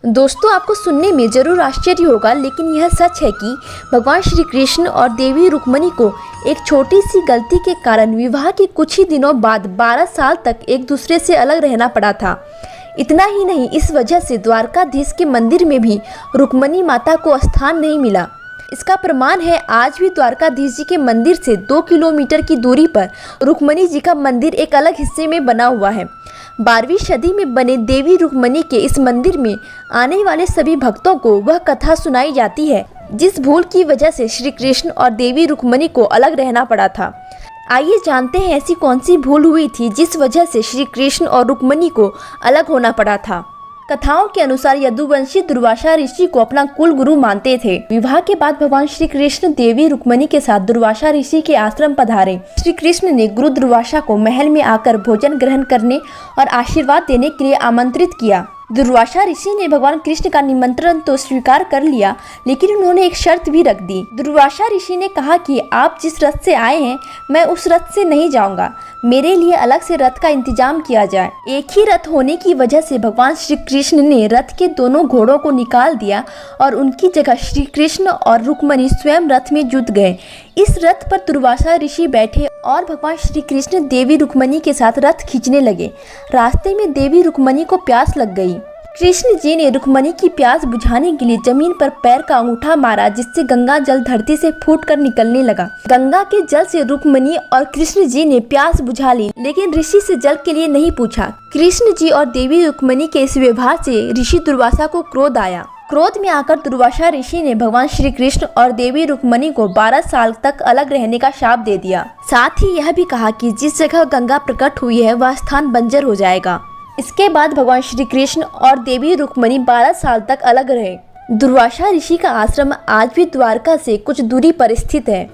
दोस्तों, आपको सुनने में जरूर आश्चर्य होगा, लेकिन यह सच है कि भगवान श्री कृष्ण और देवी रुक्मिणी को एक छोटी सी गलती के कारण विवाह के कुछ ही दिनों बाद 12 साल तक एक दूसरे से अलग रहना पड़ा था। इतना ही नहीं, इस वजह से द्वारकाधीश के मंदिर में भी रुक्मिणी माता को स्थान नहीं मिला। इसका प्रमाण है, आज भी द्वारकाधीश जी के मंदिर से 2 किलोमीटर की दूरी पर रुक्मिणी जी का मंदिर एक अलग हिस्से में बना हुआ है। 12वीं सदी में बने देवी रुक्मिणी के इस मंदिर में आने वाले सभी भक्तों को वह कथा सुनाई जाती है जिस भूल की वजह से श्री कृष्ण और देवी रुक्मिणी को अलग रहना पड़ा था। आइए जानते हैं ऐसी कौन सी भूल हुई थी जिस वजह से श्री कृष्ण और रुक्मिणी को अलग होना पड़ा था। कथाओं के अनुसार यदुवंशी दुर्वासा ऋषि को अपना कुल गुरु मानते थे। विवाह के बाद भगवान श्री कृष्ण देवी रुक्मिणी के साथ दुर्वासा ऋषि के आश्रम पधारे। श्री कृष्ण ने गुरु दुर्वासा को महल में आकर भोजन ग्रहण करने और आशीर्वाद देने के लिए आमंत्रित किया। दुर्वासा ऋषि ने भगवान कृष्ण का निमंत्रण तो स्वीकार कर लिया, लेकिन उन्होंने एक शर्त भी रख दी। दुर्वासा ऋषि ने कहा कि आप जिस रथ से आए हैं, मैं उस रथ से नहीं जाऊंगा। मेरे लिए अलग से रथ का इंतजाम किया जाए। एक ही रथ होने की वजह से भगवान श्री कृष्ण ने रथ के दोनों घोड़ों को निकाल दिया और उनकी जगह श्री कृष्ण और रुक्मिणी स्वयं रथ में जुट गए। इस रथ पर दुर्वासा ऋषि बैठे और भगवान श्री कृष्ण देवी रुक्मिणी के साथ रथ खींचने लगे। रास्ते में देवी रुक्मिणी को प्यास लग गई। कृष्ण जी ने रुक्मिणी की प्यास बुझाने के लिए जमीन पर पैर का अंगूठा मारा, जिससे गंगा जल धरती से फूटकर निकलने लगा। गंगा के जल से रुक्मिणी और कृष्ण जी ने प्यास बुझा ली, लेकिन ऋषि से जल के लिए नहीं पूछा। कृष्ण जी और देवी रुक्मिणी के इस व्यवहार से ऋषि दुर्वासा को क्रोध आया। क्रोध में आकर दुर्वासा ऋषि ने भगवान श्री कृष्ण और देवी रुक्मिणी को 12 साल तक अलग रहने का शाप दे दिया। साथ ही यह भी कहा कि जिस जगह गंगा प्रकट हुई है वह स्थान बंजर हो जाएगा। इसके बाद भगवान श्री कृष्ण और देवी रुक्मिणी 12 साल तक अलग रहे। दुर्वासा ऋषि का आश्रम आज भी द्वारका से कुछ दूरी पर स्थित है।